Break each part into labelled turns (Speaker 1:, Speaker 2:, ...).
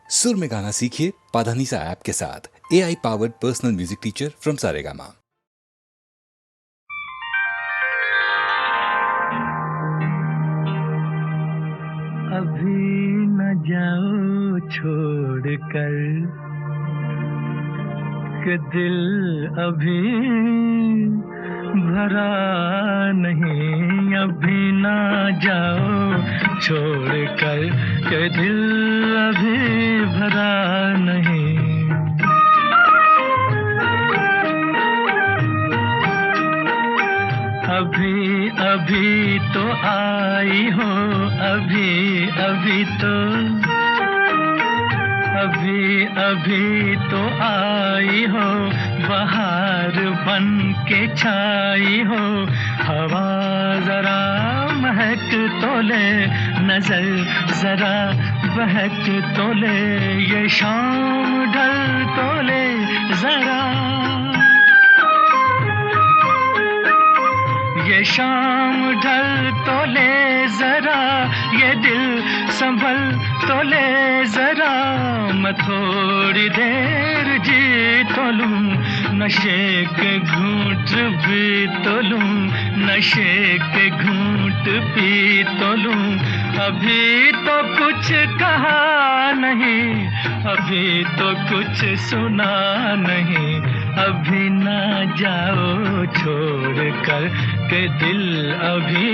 Speaker 1: सुर में गाना सीखिए पाधानीसा ऐप के साथ। AI powered personal music teacher from Saregama.
Speaker 2: अभी न जाओ छोड़ कर कि दिल अभी भरा नहीं। अभी न जाओ छोड़ कर कि दिल अभी भरा नहीं। अभी अभी तो आई हो, अभी अभी तो, अभी अभी तो आई हो, बहार बन के छाई हो। हवा जरा महक तो ले, नजर जरा बहक तो ले, ये शाम ढल तो ले जरा, ये शाम ढल तो ले जरा, ये दिल संभल तो ले जरा। मैं थोड़ी देर जी तो लूं, नशे के घूंट भी तो लूं, नशे के घूंट पी तो लूं। अभी तो कुछ कहा नहीं, अभी तो कुछ सुना नहीं। अभी ना जाओ छोड़ कर के दिल अभी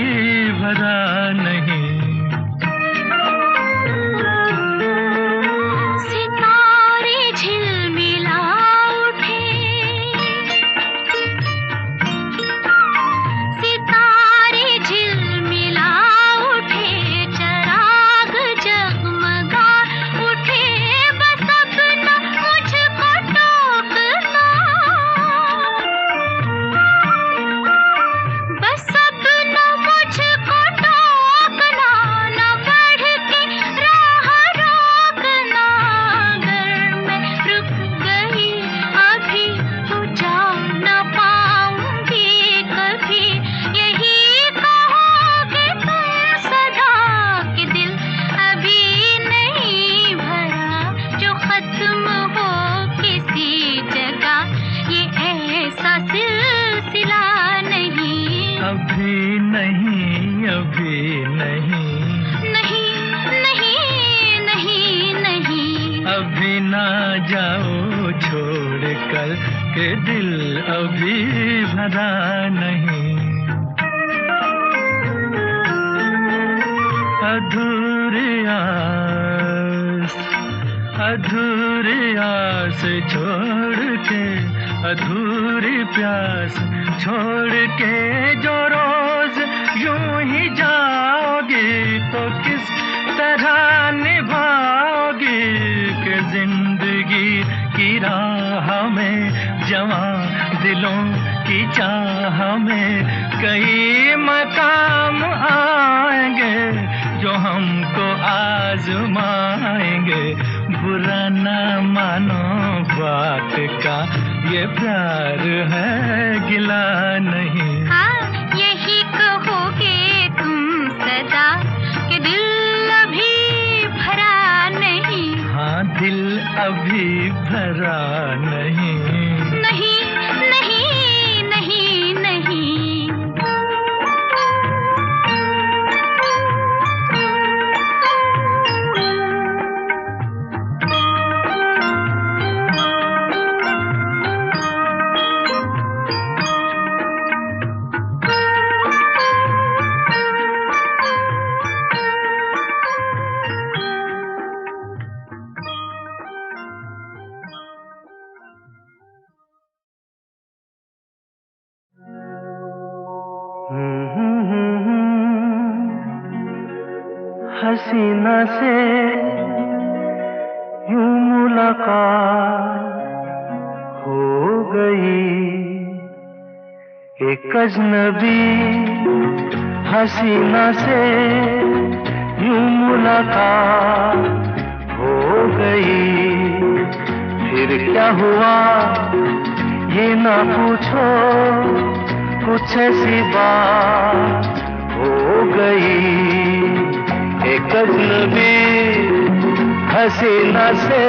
Speaker 2: भरा नहीं।
Speaker 3: सितारे झिलमिला उठे, सितारे झिलमिला उठे, चराग जगमगा उठे। बस अब न मुझको टोकना, बस अब न मुझको टोकना, न बढ़ के राह रोकना। अगर मैं रुक गई अभी तो जा न पाऊंगी कभी। यही कहोगे तुम सदा कि दिल अभी नहीं भरा, जो खत्म हो किसी जगह ये ऐसा सिलसिला नहीं।
Speaker 2: अभी नहीं, अभी नहीं,
Speaker 3: नहीं नहीं नहीं नहीं।
Speaker 2: अभी ना जाओ छोड़ कर के दिल अभी भरा नहीं। अधूरी आस, अधूरी आस छोड़ के, अधूरी प्यास छोड़ के जो रोज यूं ही जाओगी, तो किस तरह निभाओगी कि जिंदगी की राह में, जवां दिलों की चाह में कई मकाम आएंगे जो हमको आजमाएंगे। बुरा न मानो बात का, ये प्यार है गिला नहीं।
Speaker 3: हाँ यही कहोगे तुम सदा कि दिल अभी भरा नहीं।
Speaker 2: हाँ दिल अभी भरा नहीं।
Speaker 3: नहीं नहीं नहीं नहीं।
Speaker 2: हसीना से यूं मुलाकात हो गई, एक अजनबी हसीना से यूं मुलाकात हो गई। फिर क्या हुआ ये ना पूछो, कुछ ऐसी बात हो गई। एक अजनबी हसीना से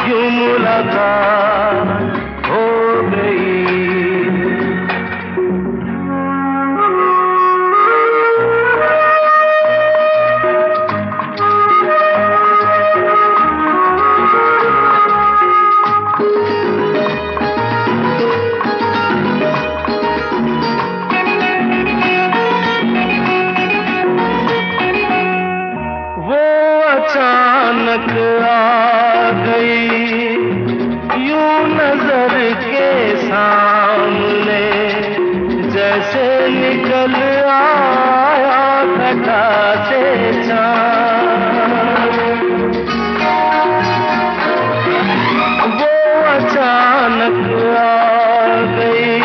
Speaker 2: यूं मुलाकात हो गई। अचानक आ गई यूं नजर के सामने, जैसे निकल आया घटा से चाँद। वो अचानक आ गई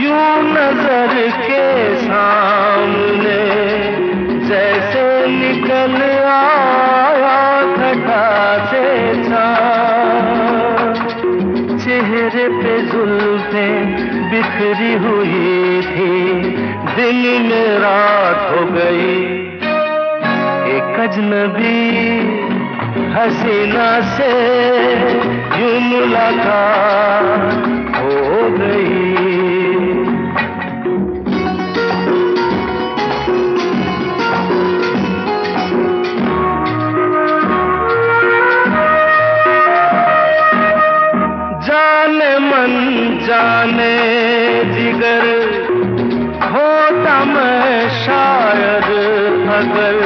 Speaker 2: यूं नजर के सामने, जैसे निकल आया घटा से चाँद। चेहरे पे जुल्फें बिखरी हुई थी, दिन में रात हो गई। एक अजनबी हसीना से यूं मुलाकात हो गई। जाने जिगर होता मैं शायर अगर,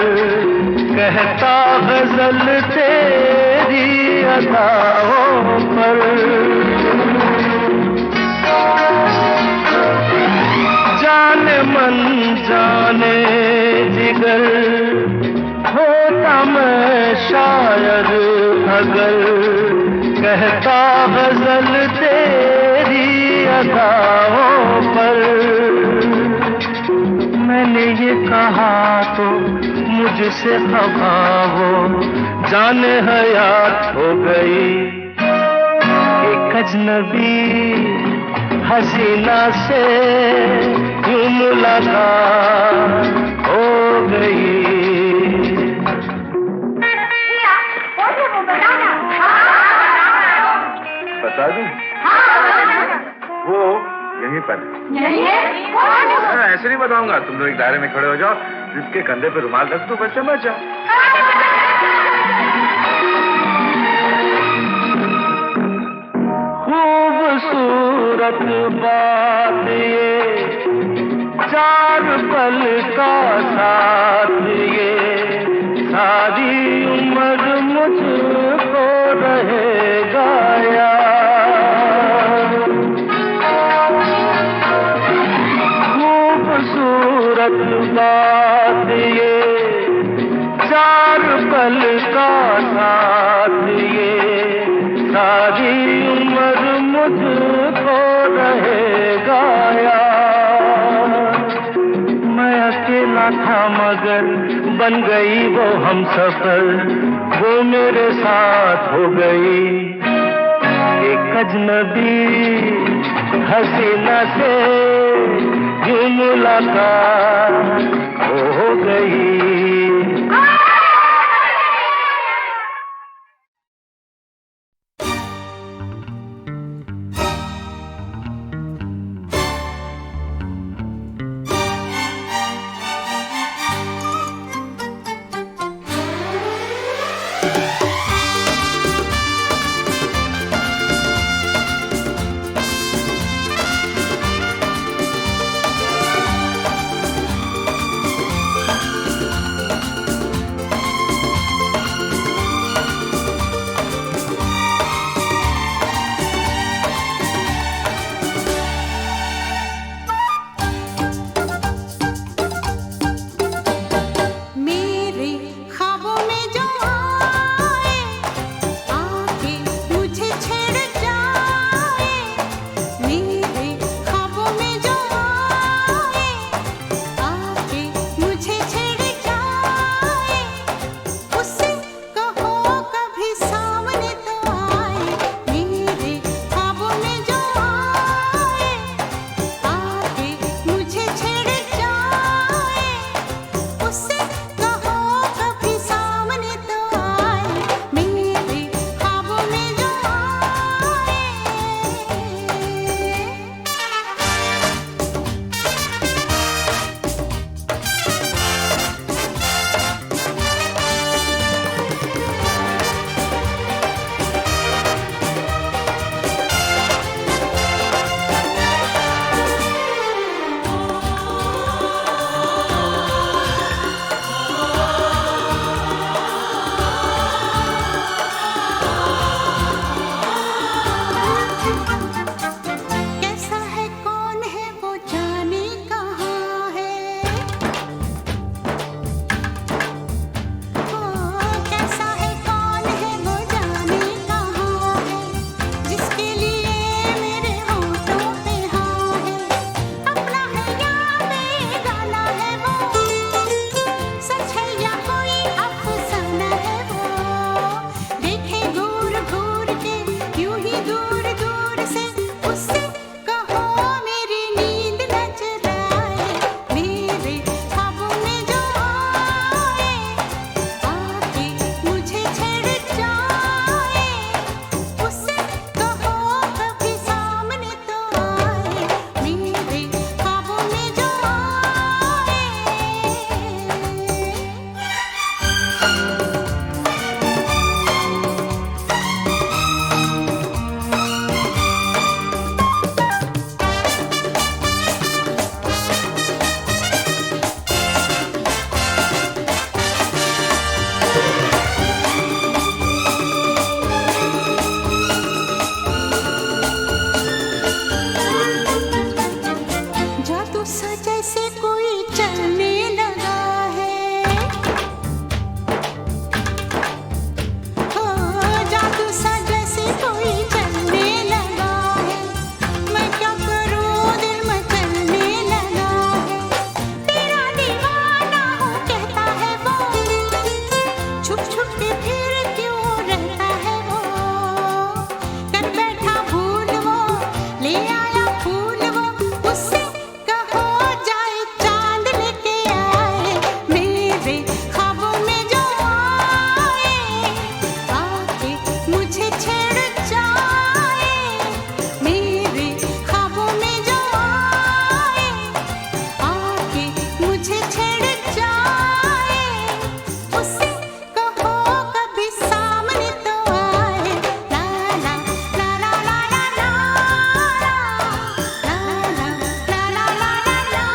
Speaker 2: कहता गजल तेरी अदाओं पर। जाने मन जाने जिगर होता मैं शायर अगर, कहता गजल तेरी अदाओं पर। मैंने ये कहा तो मुझसे खफा हो, जाने हयात हो गई। एक अजनबी हसीना से यूं मुलाकात हो गई।
Speaker 4: बता दूं? वो यहीं पर ऐसे नहीं बताऊंगा। तुम लोग एक दायरे में खड़े हो जाओ, जिसके कंधे पे रुमाल रख दो, बस समझ जाओ।
Speaker 2: खूबसूरत बात ये, चार पल का साथ ये, सारी उम्र मुझको रहेगा याद। खूबसूरत बात ये, चार पल का साथ ये, सारी उम्र मुझको रहेगा याद। मैं अकेला था मगर बन गई वो हमसफर, वो मेरे साथ हो गई। एक अजनबी हसीना से यूं मुलाकात हो गई।
Speaker 5: के फिर क्यों रहता है वो, कर बैठा भूल वो, ले आया फूल वो, उससे कहो जाए चांद लेके आए, मेरे ख्वाबों में जो आए, आके मुझे छेड़ जाए, मेरे ख्वाबों में जो आए, आके मुझे छेड़ जाए, उससे कहो कभी सामने तो आए, ला ला ला ला ला ला ला, ला ला ला ला ला ला।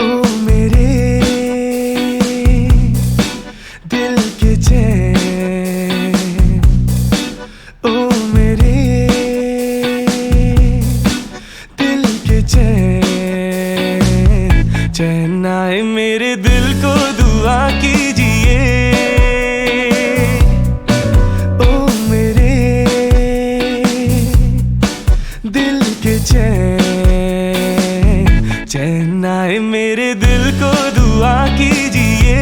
Speaker 6: ओ मेरे दिल के चैन, ओ मेरे दिल के चैन, चैन आए मेरे दिल को दुआ कीजिए, ओ मेरे दिल के चैन, चैन आए मेरे दिल को दुआ कीजिए।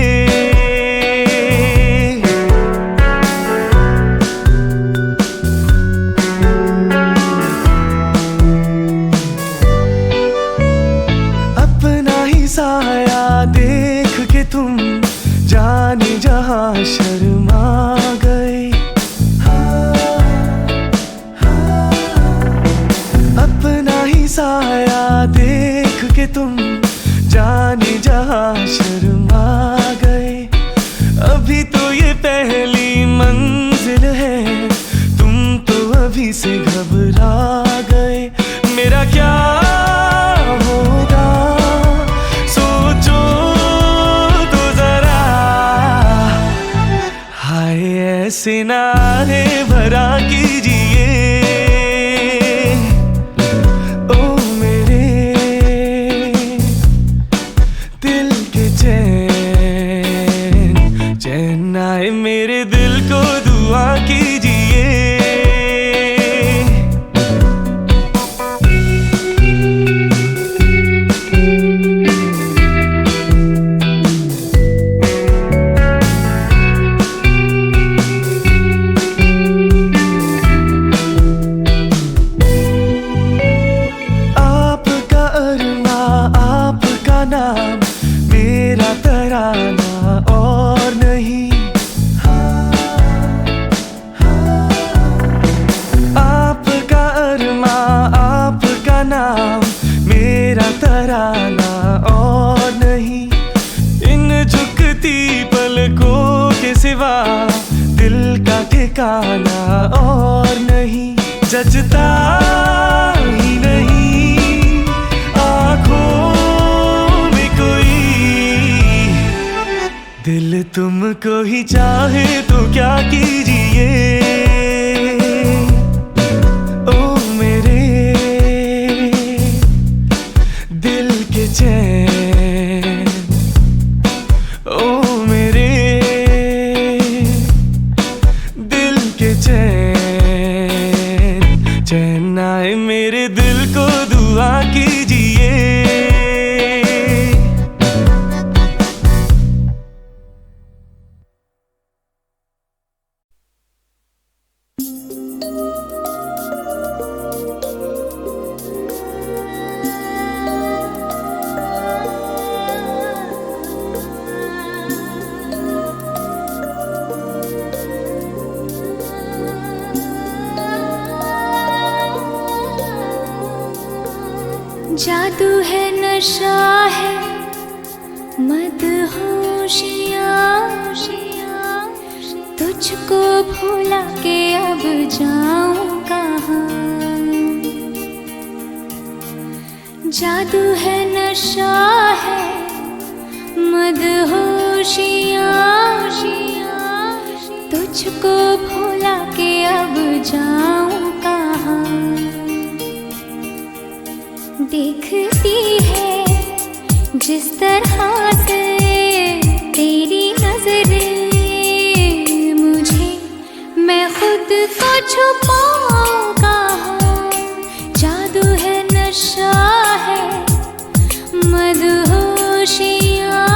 Speaker 6: अपना ही साया देख के तुम जाने जहां शर्मा गए, अपना ही साया देख के तुम जाने जहां शर्मा गए, अभी तो ये पहली मंजिल है, तुम तो अभी से घबरा गए, मेरा क्या होगा सोचो तो जरा, हाय ऐसे नारे भरा कीजिए, ओ मेरे दिल के चैन, चैन आए मेरे दिल को दुआ कीजिए। आपका अरमा आपका नाम, मेरा तराना और नहीं, आपका अरमा आपका नाम, मेरा तराना और नहीं, इन झुकती पलकों के सिवा दिल का ठिकाना और नहीं, जचता ही नहीं आँखों में कोई, दिल तुमको ही चाहे तो क्या कीजिए, ओ मेरे दिल के चैन, ओ मेरे दिल के चैन, चैन आए मेरे दिल को दुआ कीजिए।
Speaker 3: जादू है नशा है मदहोशियाँ, तुझको भुला के अब जाऊं कहाँ। जादू है नशा है मदहोशियाँ, तुझको भुला के अब जाऊं कहाँ। देखती है जिस तरह से तेरी नजरें मुझे, मैं खुद को छुपाऊं कहाँ। जादू है, नशा है, मदहोशियाँ,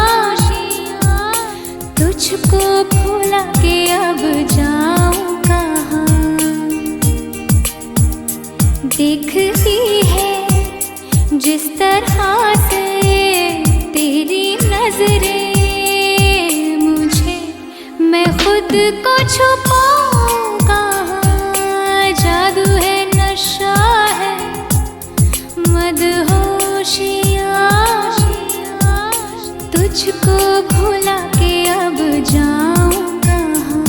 Speaker 3: तुझको भुला के अब जाऊं कहाँ। देखती है जिस तरह से तेरी नजरें मुझे, मैं खुद को छुपाऊं कहाँ। जादू है, नशा है, मदहोशियाँ, तुझको भुला के अब जाऊं कहाँ।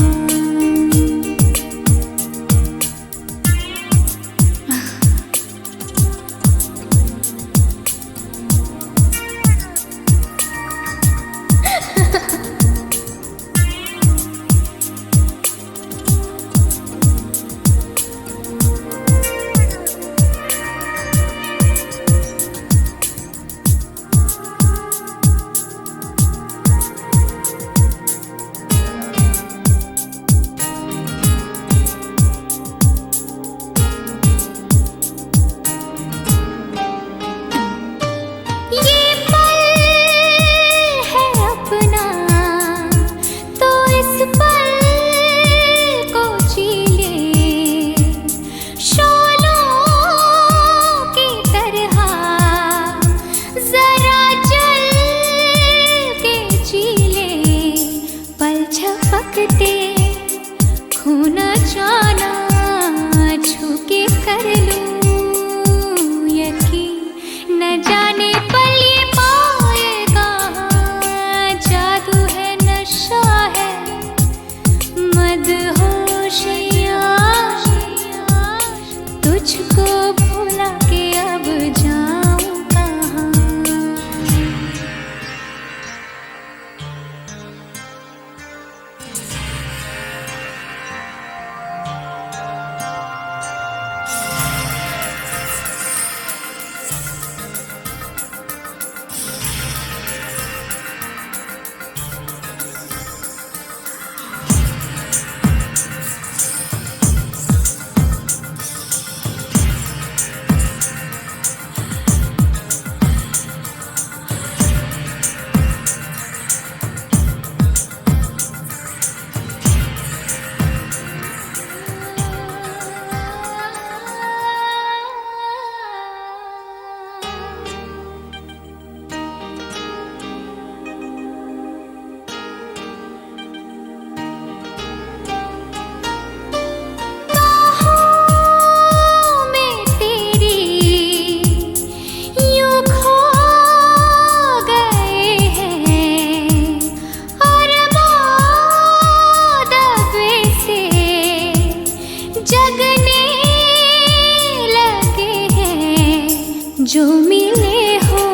Speaker 3: जो मिले हो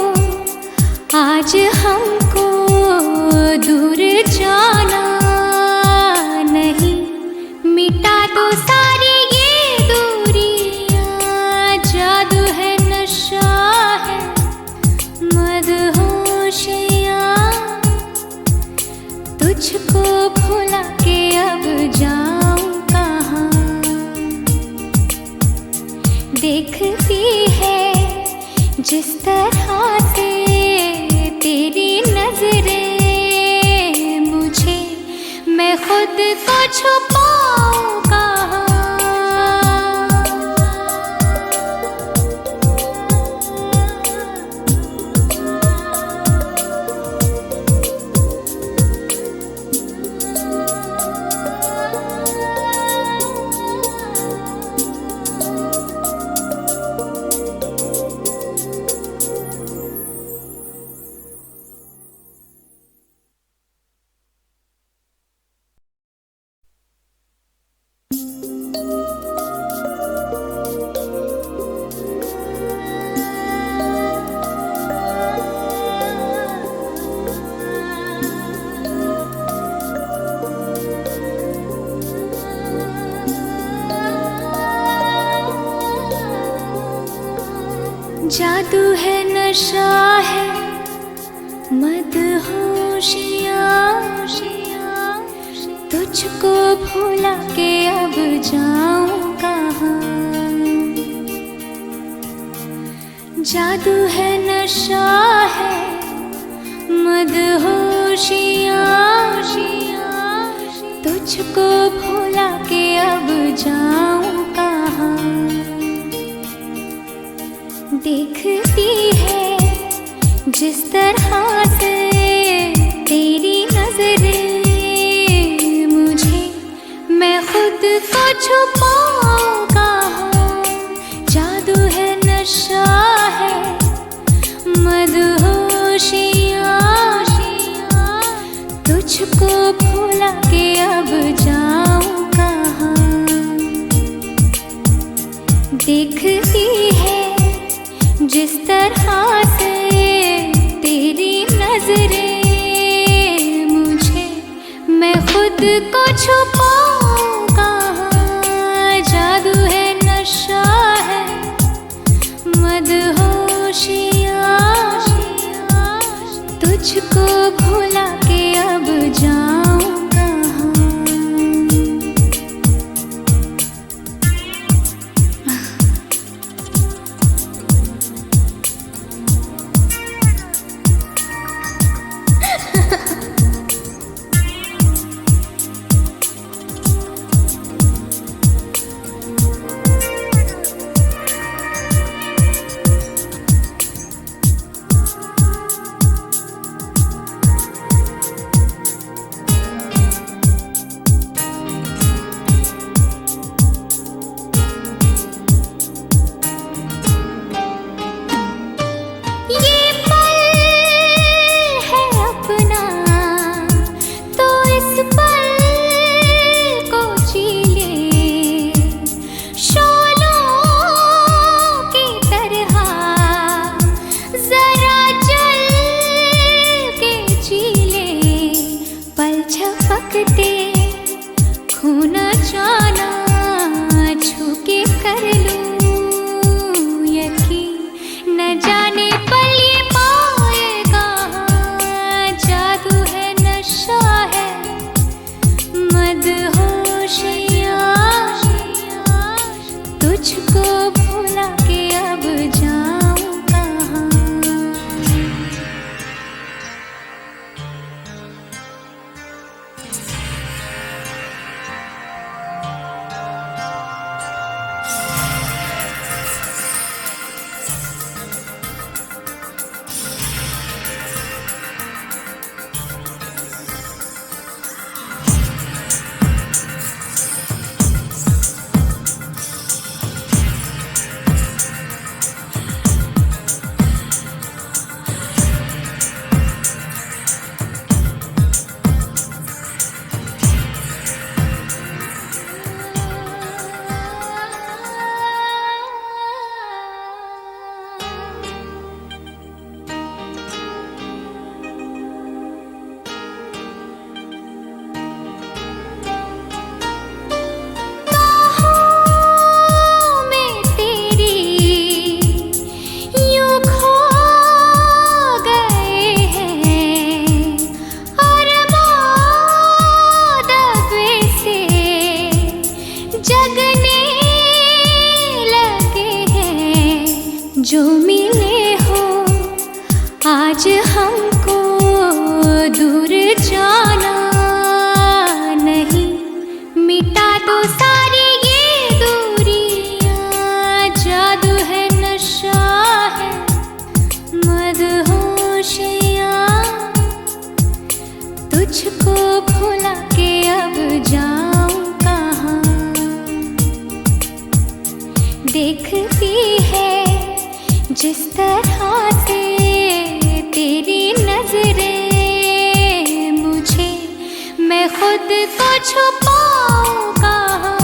Speaker 3: आज हमको, दूर जाना नहीं, मिटा दो सारी ये दूरियां। जादू है, नशा है, मदहोशियाँ, तुझको भुला के अब जाऊं कहाँ। देखती है जिस तरह से तेरी नजरें मुझे, मैं खुद को छुपाऊं कहाँ। जादू है नशा है मदहोशियाँ, तुझको भुला के अब जाऊं कहाँ। जादू है नशा है मदहोशियाँ, तुझको भुला के अब जाऊं कहाँ। देखती है जिस तरह से तेरी नजरें मुझे, मैं खुद को छुपाऊं कहाँ। जादू है नशा है मदहोशियाँ, तुझको भुला के अब जाऊं कहाँ। देखती है जिस तरह से तेरी नजरें मुझे, मैं खुद को छुपाऊं कहाँ। जादू है नशा है मदहोशियाँ, तुझको भुला के अब जाऊं कहाँ। जो मिले हो आज हमको दूर जाना नहीं, मिटा दो सारी ये दूरियां। जादू है नशा है मदहोशियाँ, तुझको भुला के अब जाऊं कहाँ। देखती है जिस तरह से तेरी नजरें मुझे, मैं खुद को छुपाऊं कहाँ।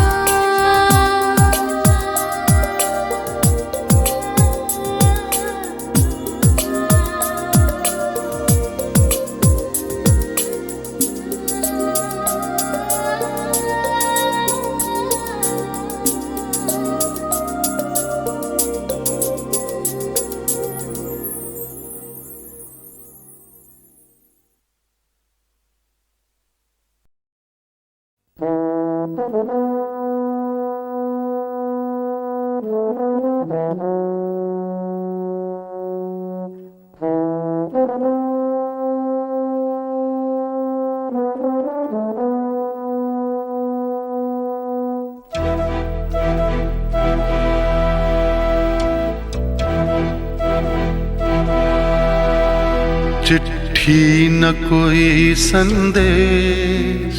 Speaker 7: चिट्ठी न कोई संदेश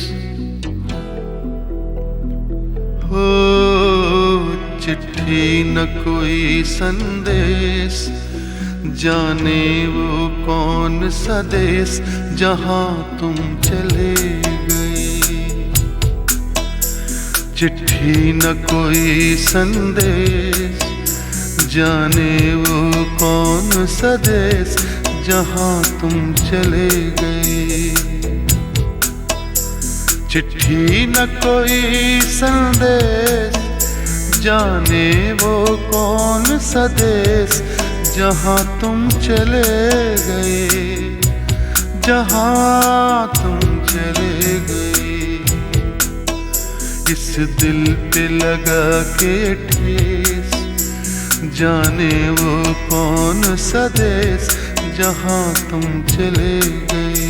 Speaker 7: हो, चिट्ठी न कोई संदेश, जाने वो कौन सा देश जहां तुम चले गए। चिट्ठी न कोई संदेश, जाने वो कौन सा देश जहां तुम चले गए। चिट्ठी न कोई संदेश, जाने वो कौन सा देश जहां तुम चले गए, जहां तुम चले गए। इस दिल पे लगा के ठेस, जाने वो कौन सा देश जहां तुम चले गए।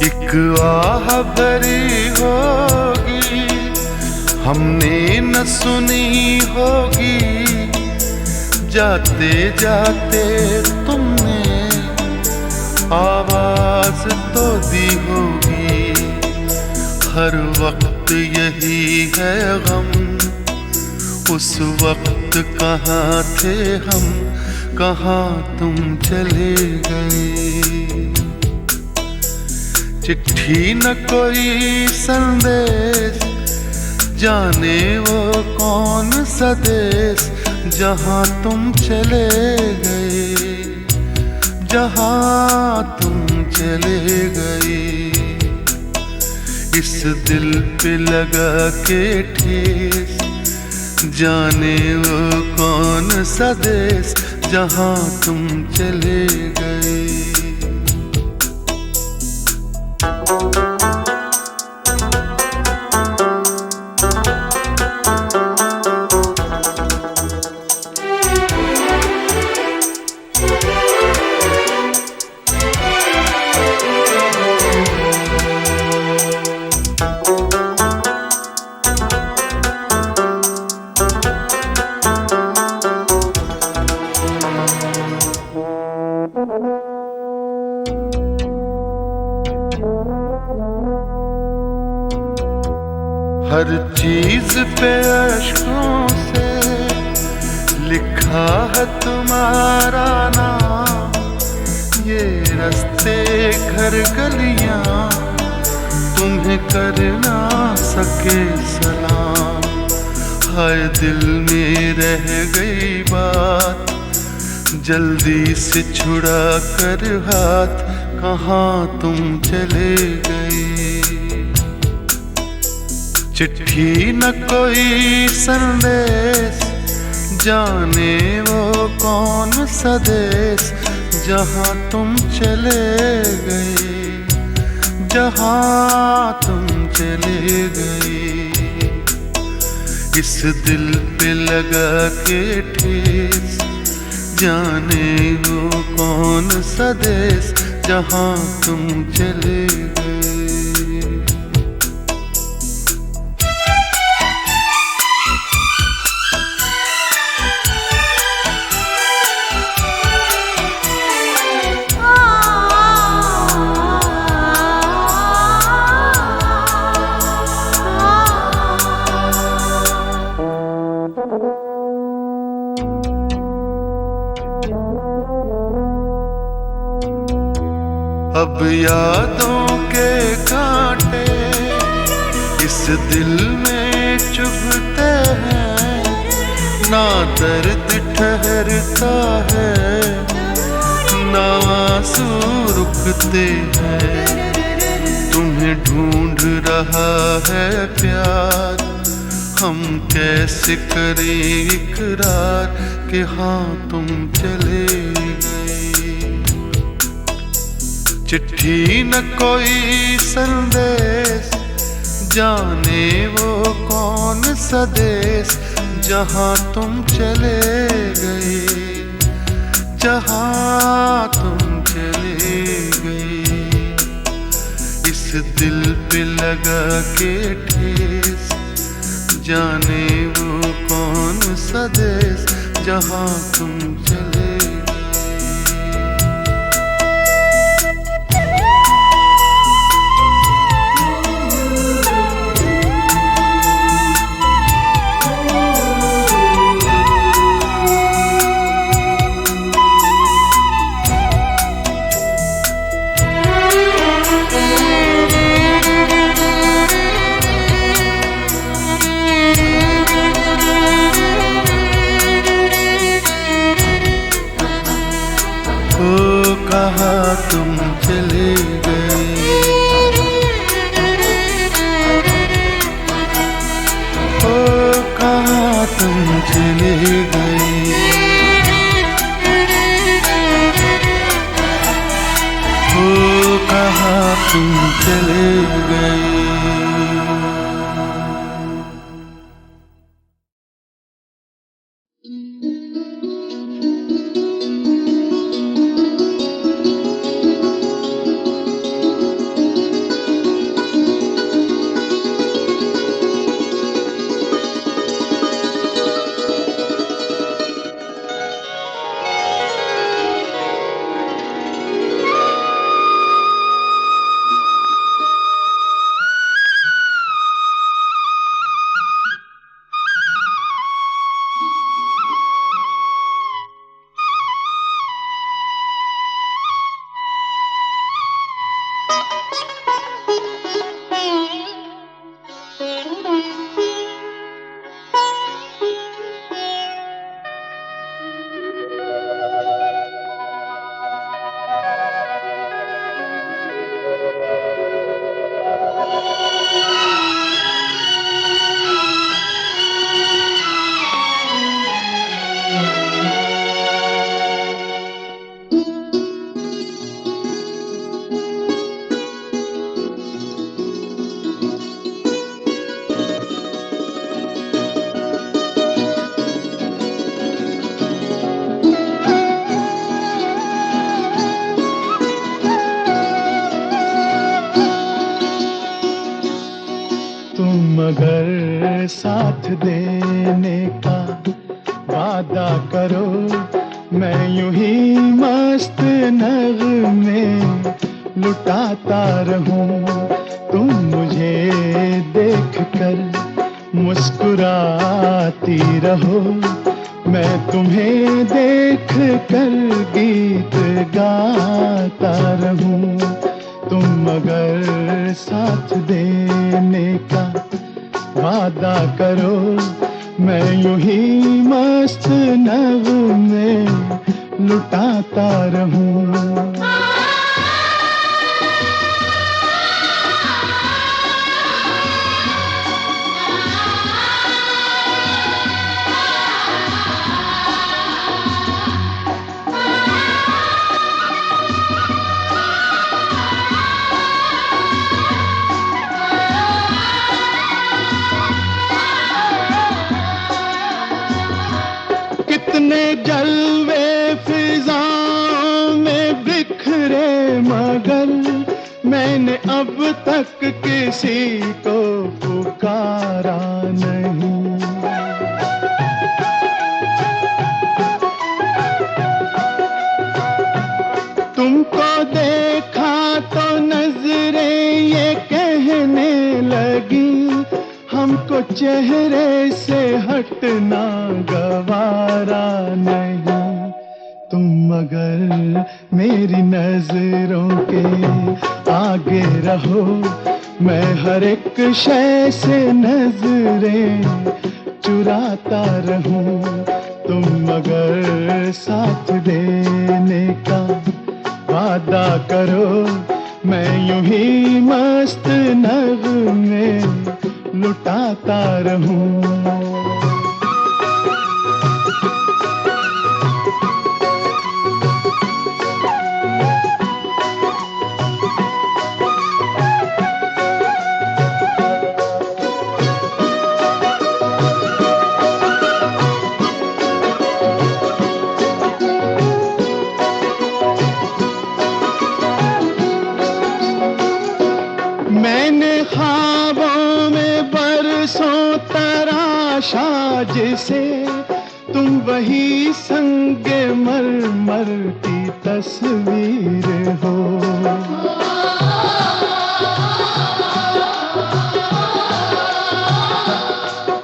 Speaker 7: एक आह भरी होगी, हमने न सुनी होगी, जाते जाते तुमने आवाज तो दी होगी। हर वक्त यही है गम, उस वक्त कहाँ थे हम, कहाँ तुम चले गए। चिट्ठी न कोई संदेश, जाने वो कौन सा देश जहां तुम चले गए, जहां तुम चले गए। इस दिल पे लगा के ठेस, जाने वो कौन सा देश जहां तुम चले गए। हर चीज पे अश्कों से लिखा है तुम्हारा नाम। ये रास्ते घर गलियां तुम्हें कर ना सके सलाम। हाय दिल में रह गई बात, जल्दी से छुड़ा कर हाथ, कहाँ तुम चले गए। चिट्ठी न कोई संदेश, जाने वो कौन सा देश जहां तुम चले गए, जहां तुम चले गए। इस दिल पे लगा के ठेस, जाने वो कौन सा देश जहां तुम चले गए। अब यादों के कांटे इस दिल में चुभते हैं, ना दर्द ठहरता है, ना आंसू रुकते हैं। तुम्हें ढूंढ रहा है प्यार, हम कैसे करें इकरार कि हाँ तुम चले गए। चिट्ठी न कोई संदेश, जाने वो कौन सा देश जहाँ तुम चले गए, जहाँ तुम चले गए। इस दिल पे लगा के ठेस, जाने वो कौन सा देश जहाँ तुम चले गए। कहाँ तुम चले गए, ओ कहाँ तुम चले गए, ओ कहाँ तुम चले गए।
Speaker 8: मगर साथ देने का वादा करो, मैं यूं ही मस्त नगमे लुटाता रहूं। तुम मुझे देख कर मुस्कुराती रहो, मैं तुम्हें देख कर गीत गाता रहूं। तुम मगर साथ देने का वादा करो, मैं यूं ही मस्त नगमे लुटाता रहूं। कितने जलवे फिजाओं में बिखरे, मगर मैंने अब तक किसी को पुकारा नहीं। तुमको देखा तो नजरें ये कहने लगी, हमको चेहरे से हटना गवारा नहीं। तुम मगर मेरी नजरों के आगे रहो, मैं हर एक शय से नजरें चुराता रहूं। तुम मगर साथ देने का वादा करो, मैं यूं ही मस्त नगमे लुटाता रहूं। मैंने ख्वाबों में बरसों तराशा जिसे, तुम वही संगे मरमर की तस्वीर हो।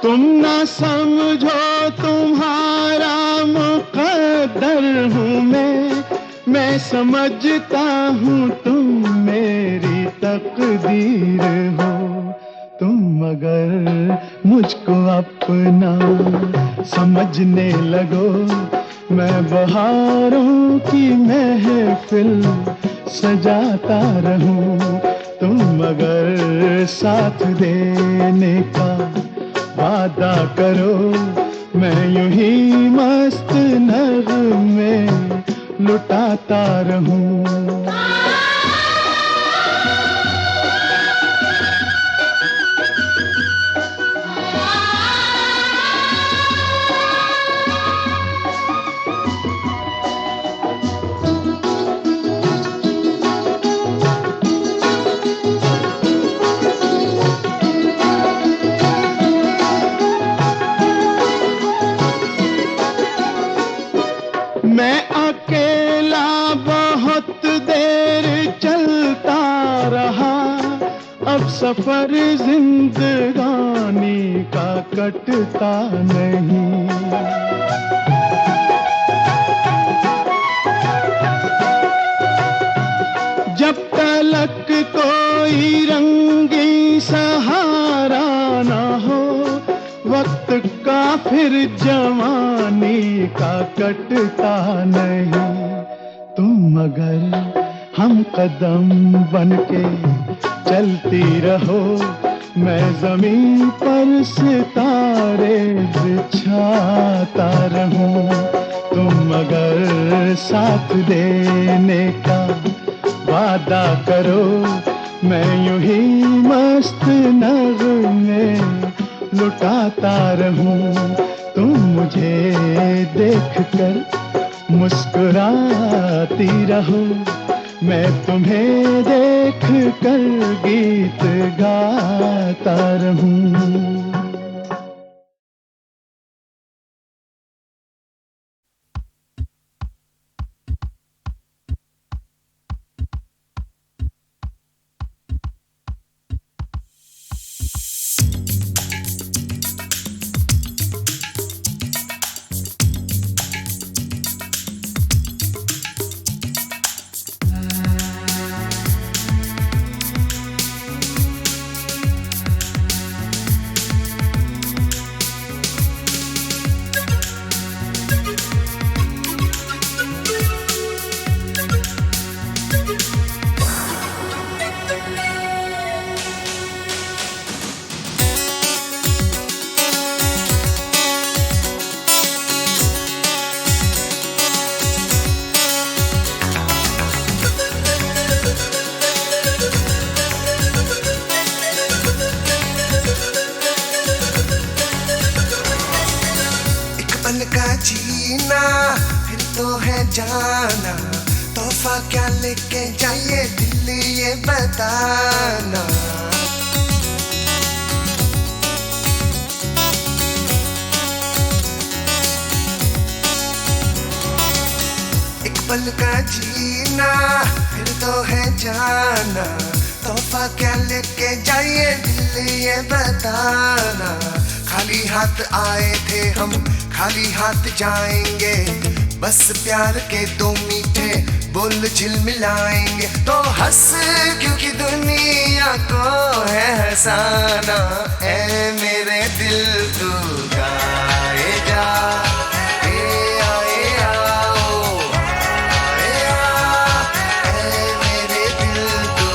Speaker 8: तुम ना समझो तुम्हारा मुकद्दर हूँ मैं समझता हूँ तुम मेरी तकदीर हो। तुम अगर मुझको अपना समझने लगो, मैं बहारों की महफिल सजाता रहूं। तुम अगर साथ देने का वादा करो, मैं यूं ही मस्त नगमे लुटाता रहूं। मैं अकेला बहुत देर चलता रहा, अब सफर जिंदगानी का कटता नहीं। जब तलक कोई रंगी सहारा ना हो, वक्त का फिर जवानी का कटता नहीं। तुम अगर हम कदम बनके चलती रहो, मैं जमीन पर सितारे बिछाता रहूं। तुम अगर साथ देने का वादा करो, मैं यूं ही मस्त नगमे लुटाता रहूं। तुम मुझे देखकर मुस्कुराती रहो, मैं तुम्हें देखकर गीत गाता रहूं।
Speaker 9: जीना फिर तो है जाना, तोहफा क्या लेके जाइए दिल ये बताना। एक पल का जीना फिर तो है जाना, तोहफा क्या लेके जाइए दिल ये बताना। खाली हाथ आए थे हम, खाली हाथ जाएंगे, बस प्यार के दो मीठे बोल झिलमिलाएंगे। तो हंस क्योंकि दुनिया को है हंसाना, ऐ मेरे दिल तू गाए जा। मेरे दिल तू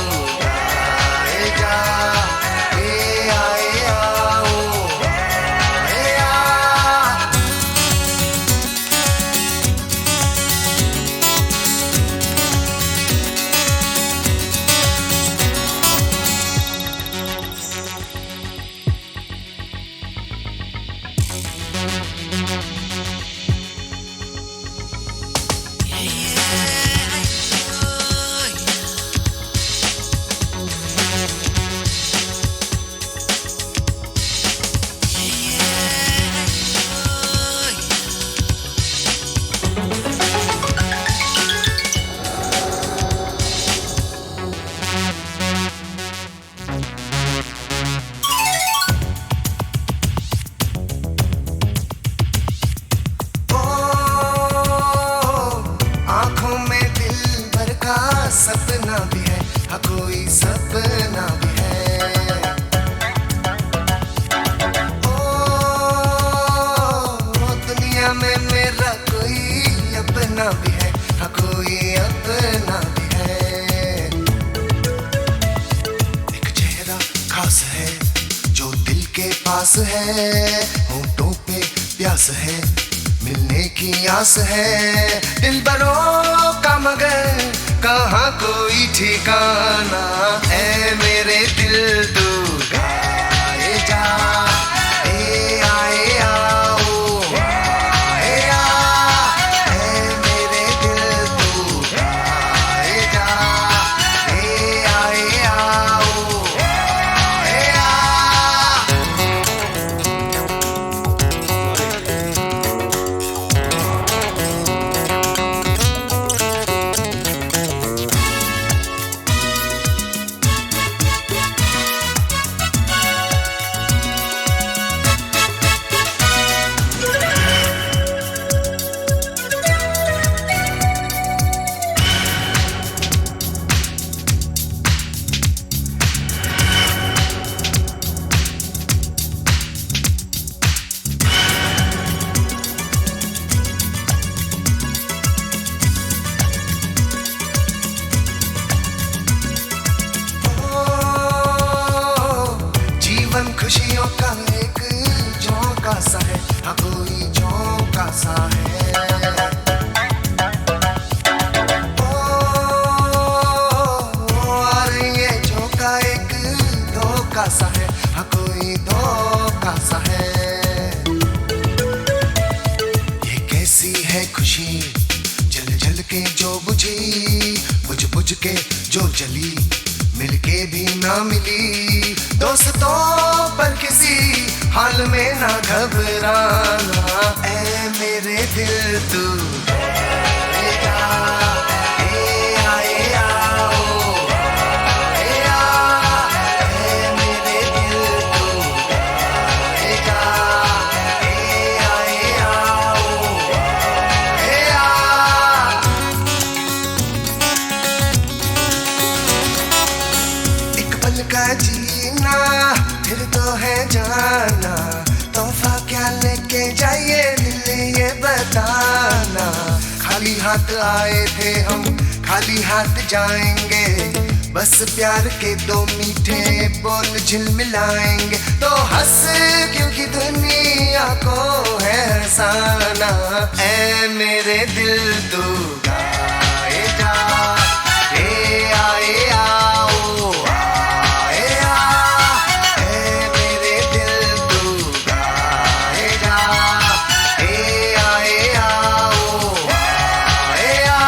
Speaker 9: सांस है, होंठों पे प्यास है, मिलने की आस है दिलबरों का, मगर कहाँ कोई ठिकाना। ऐ मेरे दिल तू गाए जा, ए आए आओ आए आ, ऐ मेरे दिल तू गाए जा, ए आए आओ आए आ। जीवन खुशियों का एक झोंका सा है, हाँ कोई झोंका सा है। और ये झोंका एक धोखा सा है, हाँ कोई धोखा सा है। ये कैसी है खुशी जल जल के जो बुझी, बुझ बुझ के जो जली, मिलके भी ना मिली। दोस्तों पर किसी हाल में ना घबराना, ऐ मेरे दिल तू गाए जा, ए आए आओ आए आ, ऐ मेरे दिल तू गाए जा, ए आए आओ आए आ। एक पल का जीना फिर तो है जाना, तोहफा क्या लेके जाइए दिल ये बताना। खाली हाथ आए थे हम, खाली हाथ जाएंगे, बस प्यार के दो मीठे बोल झिलमिलाएंगे। तो हंस क्योंकि दुनिया को है हंसाना, ऐ मेरे दिल तू गाए जा, ए आए आओ आए आ, ऐ मेरे दिल तू गाए जा, ए आए आओ आए आ।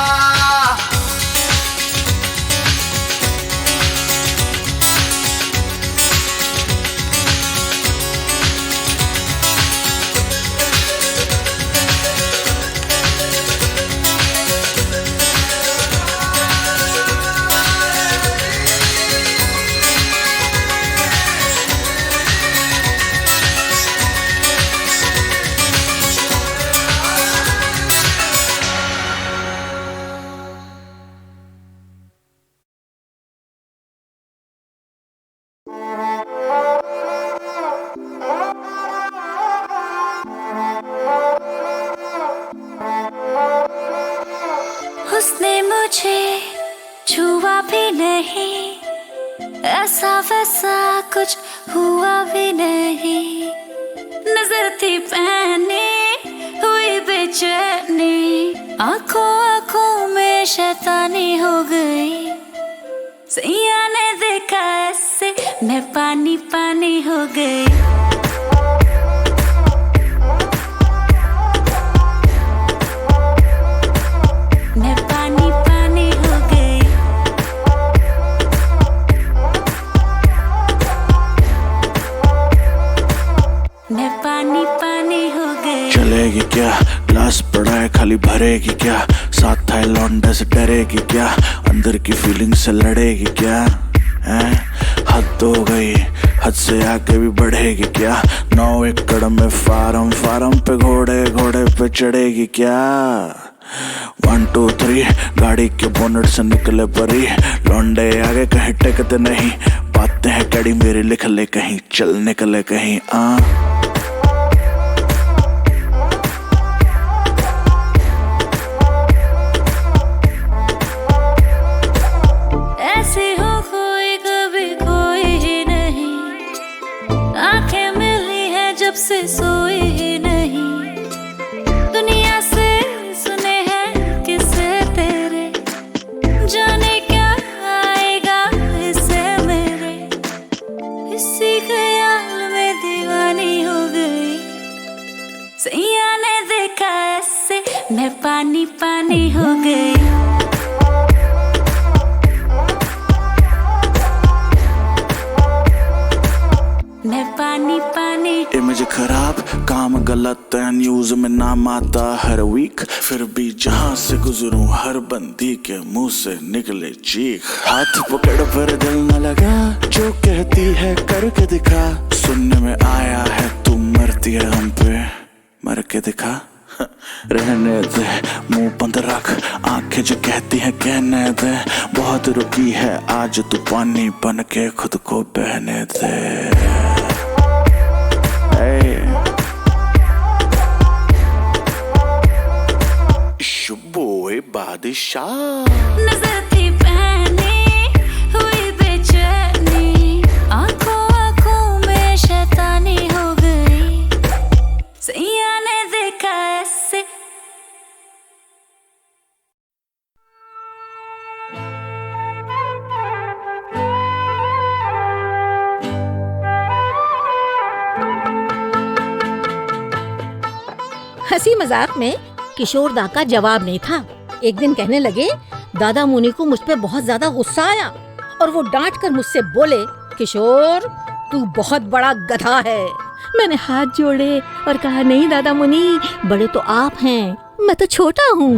Speaker 3: उसने मुझे छुआ भी नहीं, ऐसा वैसा कुछ हुआ भी नहीं। नजर थी पहनी हुई बेचैनी, आंखों आंखों में शैतानी हो गई। सैया ने देखा ऐसे मैं पानी पानी हो गई। मैं पानी पानी हो गई। मैं पानी पानी हो गई।
Speaker 10: चलेगी क्या, ग्लास पड़ा है खाली भरेगी क्या, साथ था लौंडे से डरेगी क्या, अंदर की फीलिंग से लड़ेगी क्या, हैं? हद हो गई, हद से आगे भी बढ़ेगी क्या, 9 एकड़ में फार्म, फार्म पे घोड़े, घोड़े पे चढ़ेगी क्या। 1 2 3 गाड़ी के बोनट से निकले परी, लौंडे आगे कहीं टेकते नहीं, बातें हैं कड़ी मेरी लिख ले कहीं, चल निकले कहीं।
Speaker 3: ऐसी हो कोई कभी कोई ही नहीं, आंखें मिली कोई नहीं, दुनिया से सुने हैं किस्से तेरे, जाने क्या आएगा इससे मेरे, इसी ख्याल में दीवानी हो गई। सैया ने देखा ऐसे मैं पानी पानी हो गई। मैं पानी पानी।
Speaker 10: इमेज खराब, काम गलत है, न्यूज में नाम आता हर वीक, फिर भी जहां से गुजरूं हर बंदी के मुंह से निकले चीख। हाथ पकड़ पर दिल न लगा, जो कहती है करके दिखा, सुनने में आया है तू मरती है हम पे, मर के दिखा। रहने दे मुंह बंद रख, आंखें जो कहती हैं कहने दे, बहुत रुकी है आज तू पानी बन के खुद को बहने दे। शुबोए बादशाह
Speaker 3: नजर थी पहनी हुई बेचैनी, आंखों आंखों में शैतानी हो गई। सैया ने देखा ऐसे।
Speaker 11: हंसी मजाक में किशोर दा का जवाब नहीं था। एक दिन कहने लगे, दादा मुनि को मुझ पे बहुत ज्यादा गुस्सा आया और वो डांट कर मुझसे बोले, किशोर तू बहुत बड़ा गधा है। मैंने हाथ जोड़े और कहा, नहीं दादा मुनि, बड़े तो आप हैं, मैं तो छोटा हूँ।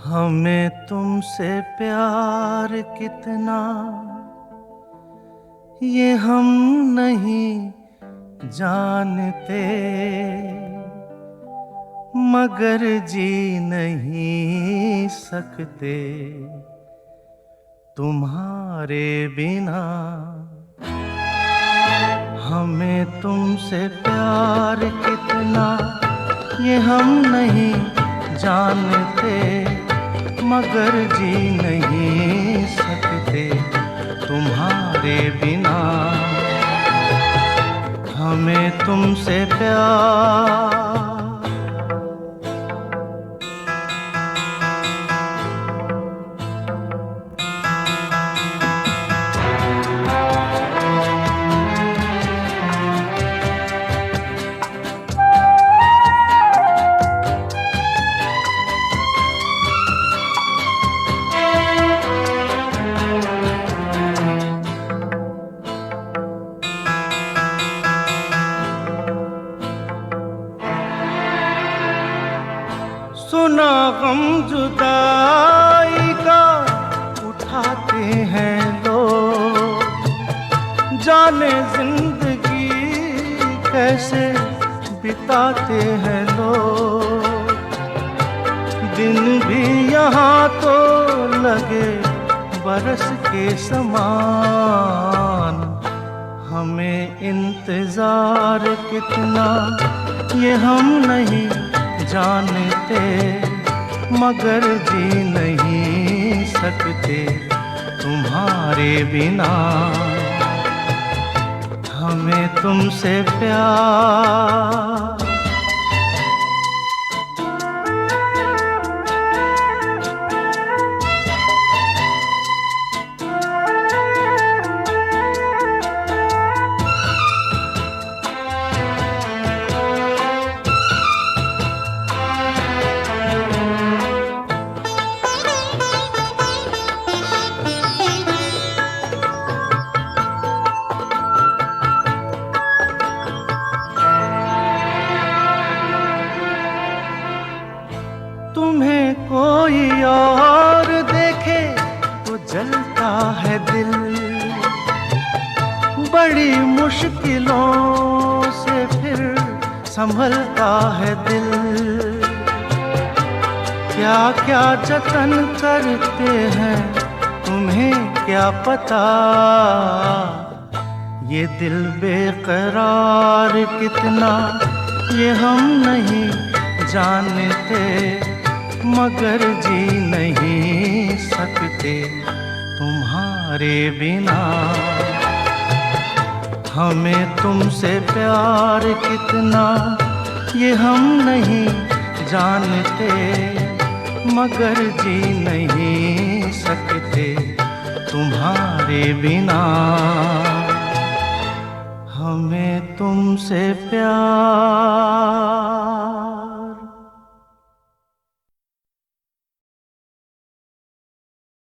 Speaker 7: हमें तुमसे प्यार कितना ये हम नहीं जानते, मगर जी नहीं सकते तुम्हारे बिना। हमें तुमसे प्यार कितना ये हम नहीं जानते, मगर जी नहीं सकते तुम्हारे बिना। हमें तुमसे प्यार सुना गम जुदाई का उठाते हैं लोग, जाने जिंदगी कैसे बिताते हैं लोग। दिन भी यहाँ तो लगे बरस के समान, हमें इंतजार कितना ये हम नहीं जानते, मगर जी नहीं सकते तुम्हारे बिना। हमें तुमसे प्यार कोई और देखे तो जलता है दिल, बड़ी मुश्किलों से फिर संभलता है दिल। क्या क्या जतन करते हैं तुम्हें क्या पता, ये दिल बेकरार कितना ये हम नहीं जानते, मगर जी नहीं सकते तुम्हारे बिना। हमें तुमसे प्यार कितना ये हम नहीं जानते, मगर जी नहीं सकते तुम्हारे बिना। हमें तुमसे प्यार